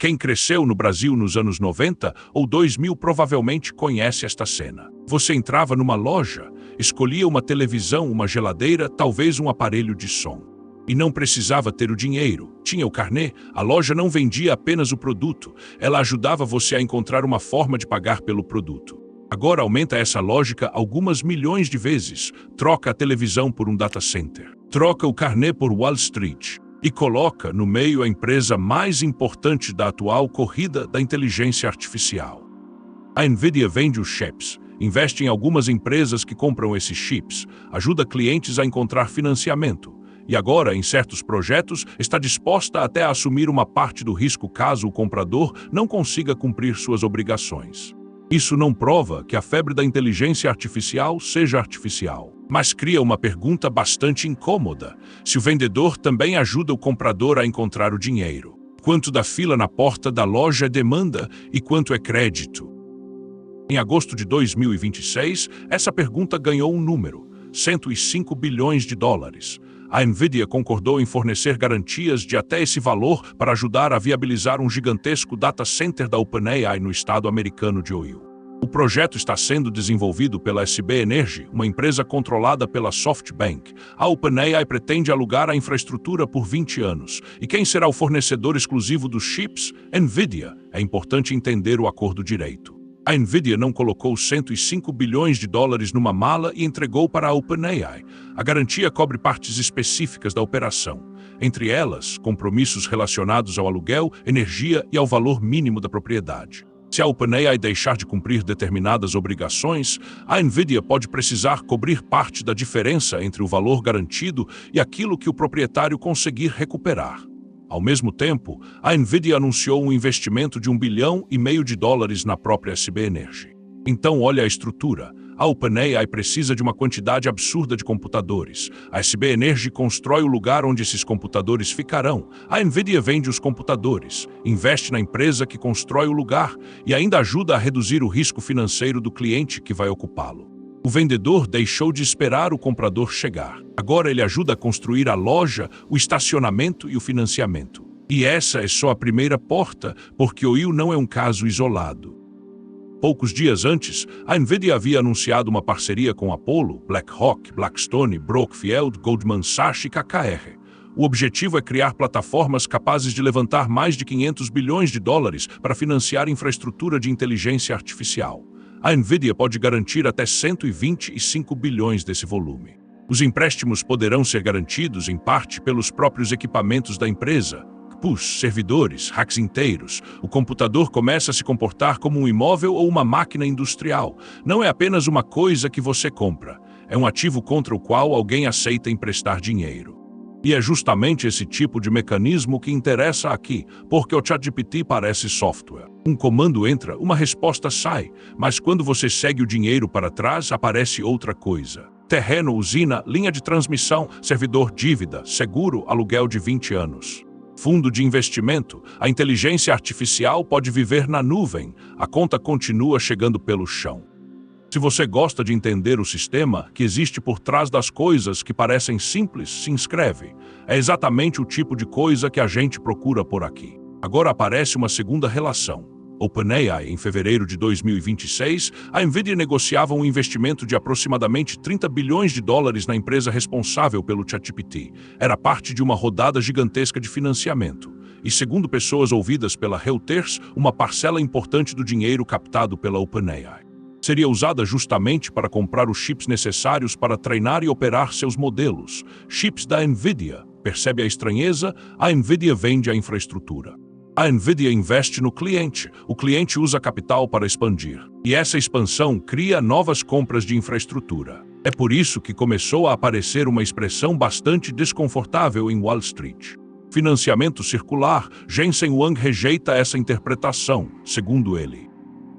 Quem cresceu no Brasil nos anos 90 ou 2000 provavelmente conhece esta cena. Você entrava numa loja, escolhia uma televisão, uma geladeira, talvez um aparelho de som. E não precisava ter o dinheiro, tinha o carnê, a loja não vendia apenas o produto, ela ajudava você a encontrar uma forma de pagar pelo produto. Agora aumenta essa lógica algumas milhões de vezes, troca a televisão por um data center, troca o carnê por Wall Street e coloca no meio a empresa mais importante da atual corrida da inteligência artificial. A NVIDIA vende os chips, investe em algumas empresas que compram esses chips, ajuda clientes a encontrar financiamento, e agora, em certos projetos, está disposta até a assumir uma parte do risco caso o comprador não consiga cumprir suas obrigações. Isso não prova que a febre da inteligência artificial seja artificial, mas cria uma pergunta bastante incômoda: se o vendedor também ajuda o comprador a encontrar o dinheiro. Quanto da fila na porta da loja é demanda e quanto é crédito? Em agosto de 2026, essa pergunta ganhou um número: 105 bilhões de dólares. A NVIDIA concordou em fornecer garantias de até esse valor para ajudar a viabilizar um gigantesco data center da OpenAI no estado americano de Ohio. O projeto está sendo desenvolvido pela SB Energy, uma empresa controlada pela SoftBank. A OpenAI pretende alugar a infraestrutura por 20 anos. E quem será o fornecedor exclusivo dos chips? NVIDIA. É importante entender o acordo direito. A NVIDIA não colocou 105 bilhões de dólares numa mala e entregou para a OpenAI. A garantia cobre partes específicas da operação, entre elas, compromissos relacionados ao aluguel, energia e ao valor mínimo da propriedade. Se a OpenAI deixar de cumprir determinadas obrigações, a NVIDIA pode precisar cobrir parte da diferença entre o valor garantido e aquilo que o proprietário conseguir recuperar. Ao mesmo tempo, a NVIDIA anunciou um investimento de $1,5 bilhão na própria SB Energy. Então olha a estrutura. A OpenAI precisa de uma quantidade absurda de computadores. A SB Energy constrói o lugar onde esses computadores ficarão. A NVIDIA vende os computadores, investe na empresa que constrói o lugar e ainda ajuda a reduzir o risco financeiro do cliente que vai ocupá-lo. O vendedor deixou de esperar o comprador chegar. Agora ele ajuda a construir a loja, o estacionamento e o financiamento. E essa é só a primeira porta, porque o Ohio não é um caso isolado. Poucos dias antes, a NVIDIA havia anunciado uma parceria com Apollo, BlackRock, Blackstone, Brookfield, Goldman Sachs e KKR. O objetivo é criar plataformas capazes de levantar mais de 500 bilhões de dólares para financiar infraestrutura de inteligência artificial. A NVIDIA pode garantir até 125 bilhões desse volume. Os empréstimos poderão ser garantidos, em parte, pelos próprios equipamentos da empresa. CPUs, servidores, racks inteiros. O computador começa a se comportar como um imóvel ou uma máquina industrial. Não é apenas uma coisa que você compra. É um ativo contra o qual alguém aceita emprestar dinheiro. E é justamente esse tipo de mecanismo que interessa aqui, porque o ChatGPT parece software. Um comando entra, uma resposta sai, mas quando você segue o dinheiro para trás, aparece outra coisa. Terreno, usina, linha de transmissão, servidor, dívida, seguro, aluguel de 20 anos. Fundo de investimento, a inteligência artificial pode viver na nuvem, a conta continua chegando pelo chão. Se você gosta de entender o sistema que existe por trás das coisas que parecem simples, se inscreve. É exatamente o tipo de coisa que a gente procura por aqui. Agora aparece uma segunda relação. OpenAI, em fevereiro de 2026, a NVIDIA negociava um investimento de aproximadamente 30 bilhões de dólares na empresa responsável pelo ChatGPT. Era parte de uma rodada gigantesca de financiamento. E segundo pessoas ouvidas pela Reuters, uma parcela importante do dinheiro captado pela OpenAI seria usada justamente para comprar os chips necessários para treinar e operar seus modelos. Chips da NVIDIA. Percebe a estranheza? A NVIDIA vende a infraestrutura. A NVIDIA investe no cliente. O cliente usa capital para expandir. E essa expansão cria novas compras de infraestrutura. É por isso que começou a aparecer uma expressão bastante desconfortável em Wall Street. Financiamento circular. Jensen Huang rejeita essa interpretação, segundo ele.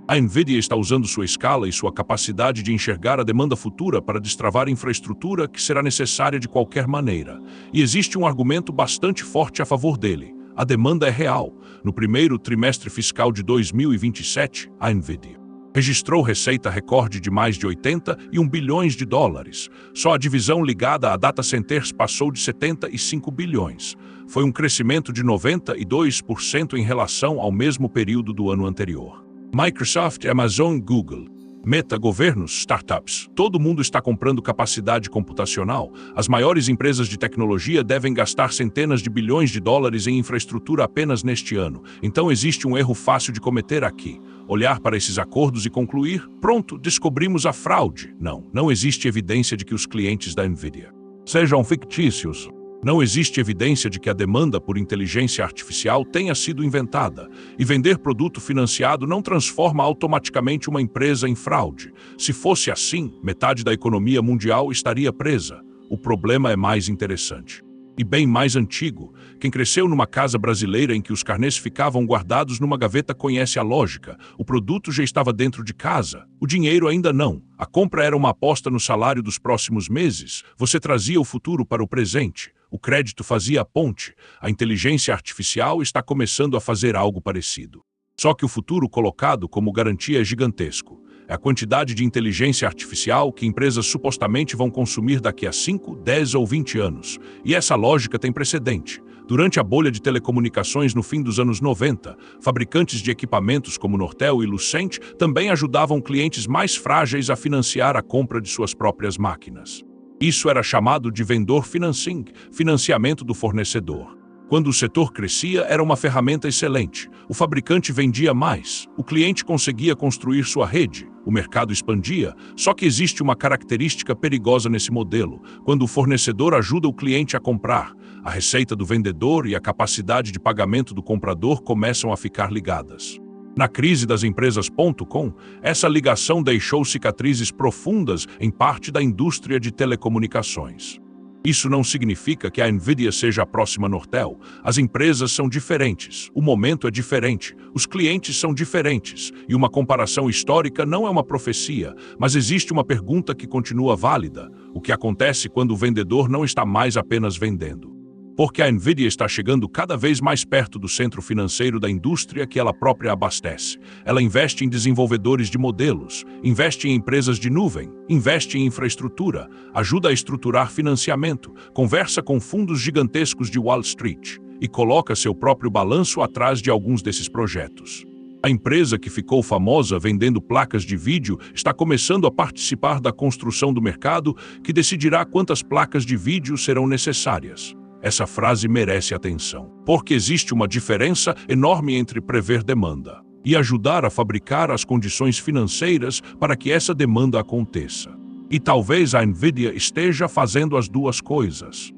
A NVIDIA está usando sua escala e sua capacidade de enxergar a demanda futura para destravar infraestrutura que será necessária de qualquer maneira. E existe um argumento bastante forte a favor dele. A demanda é real. No primeiro trimestre fiscal de 2027, a NVIDIA registrou receita recorde de mais de 81 bilhões de dólares. Só a divisão ligada a data centers passou de 75 bilhões. Foi um crescimento de 92% em relação ao mesmo período do ano anterior. Microsoft, Amazon, Google, Meta, governos, startups. Todo mundo está comprando capacidade computacional. As maiores empresas de tecnologia devem gastar centenas de bilhões de dólares em infraestrutura apenas neste ano. Então existe um erro fácil de cometer aqui. Olhar para esses acordos e concluir, pronto, descobrimos a fraude. Não existe evidência de que os clientes da Nvidia sejam fictícios. Não existe evidência de que a demanda por inteligência artificial tenha sido inventada, e vender produto financiado não transforma automaticamente uma empresa em fraude. Se fosse assim, metade da economia mundial estaria presa. O problema é mais interessante e bem mais antigo. Quem cresceu numa casa brasileira em que os carnês ficavam guardados numa gaveta conhece a lógica. O produto já estava dentro de casa, o dinheiro ainda não. A compra era uma aposta no salário dos próximos meses. Você trazia o futuro para o presente. O crédito fazia a ponte. A inteligência artificial está começando a fazer algo parecido. Só que o futuro colocado como garantia é gigantesco. É a quantidade de inteligência artificial que empresas supostamente vão consumir daqui a 5, 10 ou 20 anos. E essa lógica tem precedente. Durante a bolha de telecomunicações no fim dos anos 90, fabricantes de equipamentos como Nortel e Lucent também ajudavam clientes mais frágeis a financiar a compra de suas próprias máquinas. Isso era chamado de vendor financing, financiamento do fornecedor. Quando o setor crescia, era uma ferramenta excelente. O fabricante vendia mais, o cliente conseguia construir sua rede, o mercado expandia. Só que existe uma característica perigosa nesse modelo. Quando o fornecedor ajuda o cliente a comprar, a receita do vendedor e a capacidade de pagamento do comprador começam a ficar ligadas. Na crise das empresas.com, essa ligação deixou cicatrizes profundas em parte da indústria de telecomunicações. Isso não significa que a Nvidia seja a próxima Nortel. As empresas são diferentes, o momento é diferente, os clientes são diferentes, e uma comparação histórica não é uma profecia, mas existe uma pergunta que continua válida: o que acontece quando o vendedor não está mais apenas vendendo? Porque a Nvidia está chegando cada vez mais perto do centro financeiro da indústria que ela própria abastece. Ela investe em desenvolvedores de modelos, investe em empresas de nuvem, investe em infraestrutura, ajuda a estruturar financiamento, conversa com fundos gigantescos de Wall Street e coloca seu próprio balanço atrás de alguns desses projetos. A empresa que ficou famosa vendendo placas de vídeo está começando a participar da construção do mercado que decidirá quantas placas de vídeo serão necessárias. Essa frase merece atenção, porque existe uma diferença enorme entre prever demanda e ajudar a fabricar as condições financeiras para que essa demanda aconteça. E talvez a Nvidia esteja fazendo as duas coisas.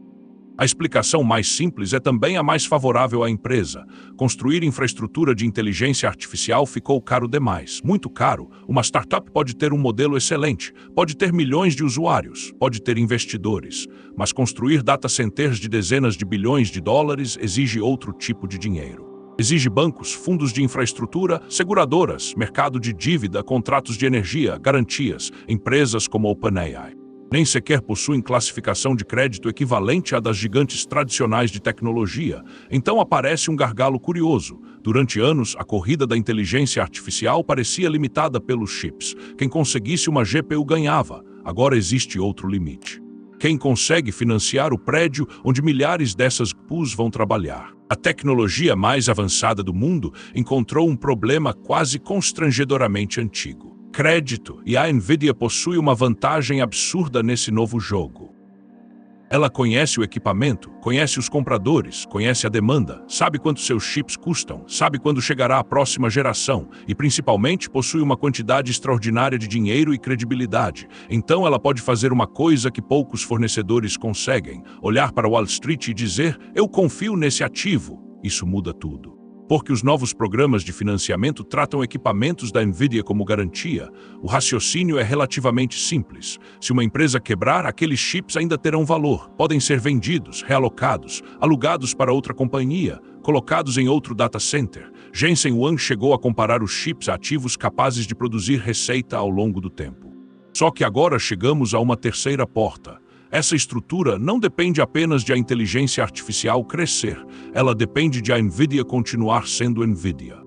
A explicação mais simples é também a mais favorável à empresa. Construir infraestrutura de inteligência artificial ficou caro demais, muito caro. Uma startup pode ter um modelo excelente, pode ter milhões de usuários, pode ter investidores, mas construir data centers de dezenas de bilhões de dólares exige outro tipo de dinheiro. Exige bancos, fundos de infraestrutura, seguradoras, mercado de dívida, contratos de energia, garantias, empresas como OpenAI nem sequer possuem classificação de crédito equivalente à das gigantes tradicionais de tecnologia. Então aparece um gargalo curioso. Durante anos, a corrida da inteligência artificial parecia limitada pelos chips. Quem conseguisse uma GPU ganhava. Agora existe outro limite. Quem consegue financiar o prédio onde milhares dessas GPUs vão trabalhar? A tecnologia mais avançada do mundo encontrou um problema quase constrangedoramente antigo: crédito, e a Nvidia possui uma vantagem absurda nesse novo jogo. Ela conhece o equipamento, conhece os compradores, conhece a demanda, sabe quanto seus chips custam, sabe quando chegará a próxima geração e, principalmente, possui uma quantidade extraordinária de dinheiro e credibilidade. Então ela pode fazer uma coisa que poucos fornecedores conseguem: olhar para Wall Street e dizer, eu confio nesse ativo. Isso muda tudo. Porque os novos programas de financiamento tratam equipamentos da Nvidia como garantia. O raciocínio é relativamente simples. Se uma empresa quebrar, aqueles chips ainda terão valor. Podem ser vendidos, realocados, alugados para outra companhia, colocados em outro data center. Jensen Huang chegou a comparar os chips a ativos capazes de produzir receita ao longo do tempo. Só que agora chegamos a uma terceira porta. Essa estrutura não depende apenas de a inteligência artificial crescer, ela depende de a Nvidia continuar sendo Nvidia.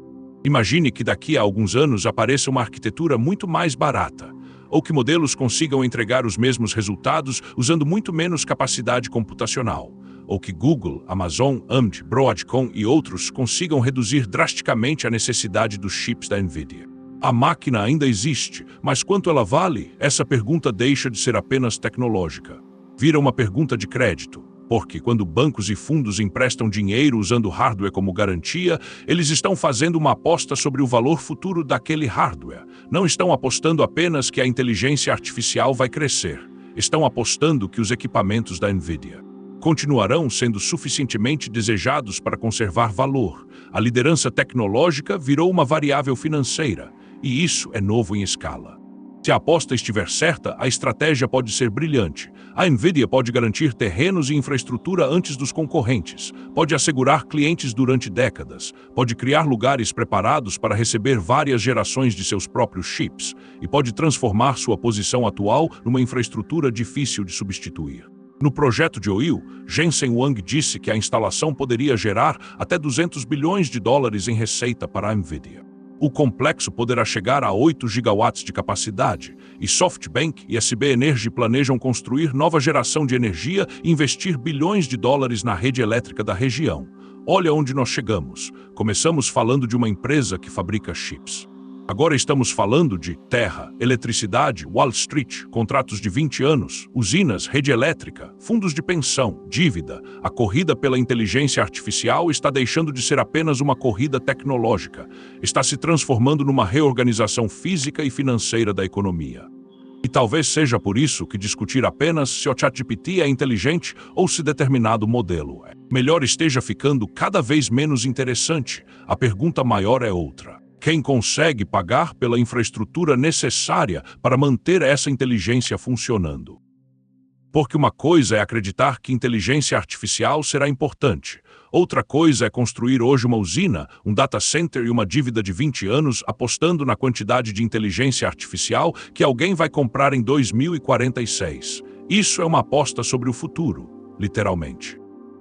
Imagine que daqui a alguns anos apareça uma arquitetura muito mais barata, ou que modelos consigam entregar os mesmos resultados usando muito menos capacidade computacional, ou que Google, Amazon, AMD, Broadcom e outros consigam reduzir drasticamente a necessidade dos chips da Nvidia. A máquina ainda existe, mas quanto ela vale? Essa pergunta deixa de ser apenas tecnológica. Vira uma pergunta de crédito, porque quando bancos e fundos emprestam dinheiro usando hardware como garantia, eles estão fazendo uma aposta sobre o valor futuro daquele hardware. Não estão apostando apenas que a inteligência artificial vai crescer. Estão apostando que os equipamentos da Nvidia continuarão sendo suficientemente desejados para conservar valor. A liderança tecnológica virou uma variável financeira, e isso é novo em escala. Se a aposta estiver certa, a estratégia pode ser brilhante. A Nvidia pode garantir terrenos e infraestrutura antes dos concorrentes, pode assegurar clientes durante décadas, pode criar lugares preparados para receber várias gerações de seus próprios chips, e pode transformar sua posição atual numa infraestrutura difícil de substituir. No projeto de Oil, Jensen Huang disse que a instalação poderia gerar até 200 bilhões de dólares em receita para a Nvidia. O complexo poderá chegar a 8 gigawatts de capacidade, e SoftBank e SB Energy planejam construir nova geração de energia e investir bilhões de dólares na rede elétrica da região. Olha onde nós chegamos. Começamos falando de uma empresa que fabrica chips. Agora estamos falando de terra, eletricidade, Wall Street, contratos de 20 anos, usinas, rede elétrica, fundos de pensão, dívida. A corrida pela inteligência artificial está deixando de ser apenas uma corrida tecnológica. Está se transformando numa reorganização física e financeira da economia. E talvez seja por isso que discutir apenas se o ChatGPT é inteligente ou se determinado modelo é melhor esteja ficando cada vez menos interessante. A pergunta maior é outra. Quem consegue pagar pela infraestrutura necessária para manter essa inteligência funcionando? Porque uma coisa é acreditar que inteligência artificial será importante. Outra coisa é construir hoje uma usina, um data center e uma dívida de 20 anos apostando na quantidade de inteligência artificial que alguém vai comprar em 2046. Isso é uma aposta sobre o futuro, literalmente.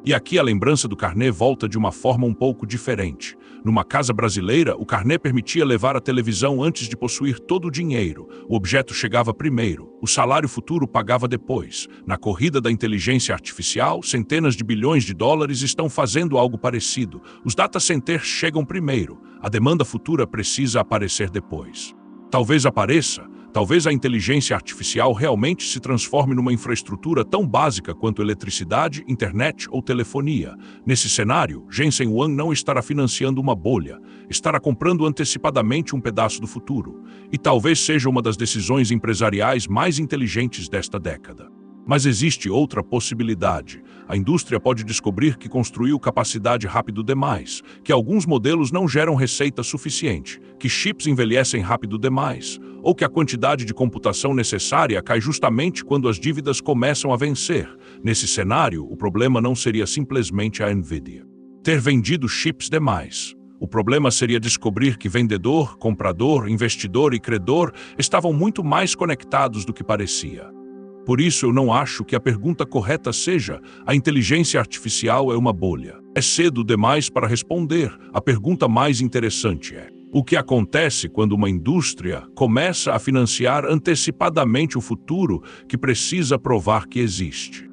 E aqui a lembrança do carnê volta de uma forma um pouco diferente. Numa casa brasileira, o carnê permitia levar a televisão antes de possuir todo o dinheiro. O objeto chegava primeiro, o salário futuro pagava depois. Na corrida da inteligência artificial, centenas de bilhões de dólares estão fazendo algo parecido. Os data centers chegam primeiro, a demanda futura precisa aparecer depois. Talvez apareça. Talvez a inteligência artificial realmente se transforme numa infraestrutura tão básica quanto eletricidade, internet ou telefonia. Nesse cenário, Jensen Huang não estará financiando uma bolha, estará comprando antecipadamente um pedaço do futuro. E talvez seja uma das decisões empresariais mais inteligentes desta década. Mas existe outra possibilidade. A indústria pode descobrir que construiu capacidade rápido demais, que alguns modelos não geram receita suficiente, que chips envelhecem rápido demais, ou que a quantidade de computação necessária cai justamente quando as dívidas começam a vencer. Nesse cenário, o problema não seria simplesmente a Nvidia ter vendido chips demais. O problema seria descobrir que vendedor, comprador, investidor e credor estavam muito mais conectados do que parecia. Por isso, eu não acho que a pergunta correta seja: a inteligência artificial é uma bolha. É cedo demais para responder. A pergunta mais interessante é: o que acontece quando uma indústria começa a financiar antecipadamente o futuro que precisa provar que existe?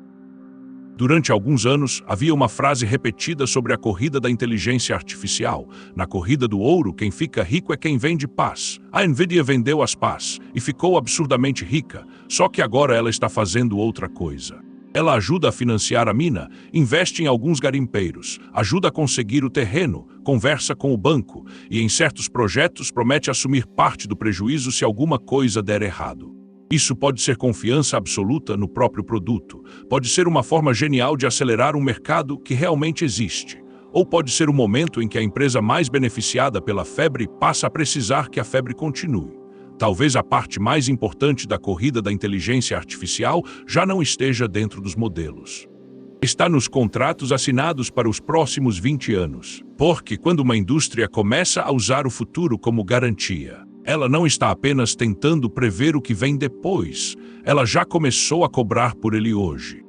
Durante alguns anos, havia uma frase repetida sobre a corrida da inteligência artificial. Na corrida do ouro, quem fica rico é quem vende paz. A Nvidia vendeu as paz e ficou absurdamente rica, só que agora ela está fazendo outra coisa. Ela ajuda a financiar a mina, investe em alguns garimpeiros, ajuda a conseguir o terreno, conversa com o banco e, em certos projetos, promete assumir parte do prejuízo se alguma coisa der errado. Isso pode ser confiança absoluta no próprio produto, pode ser uma forma genial de acelerar um mercado que realmente existe, ou pode ser o momento em que a empresa mais beneficiada pela febre passa a precisar que a febre continue. Talvez a parte mais importante da corrida da inteligência artificial já não esteja dentro dos modelos. Está nos contratos assinados para os próximos 20 anos. Porque quando uma indústria começa a usar o futuro como garantia, ela não está apenas tentando prever o que vem depois, ela já começou a cobrar por ele hoje.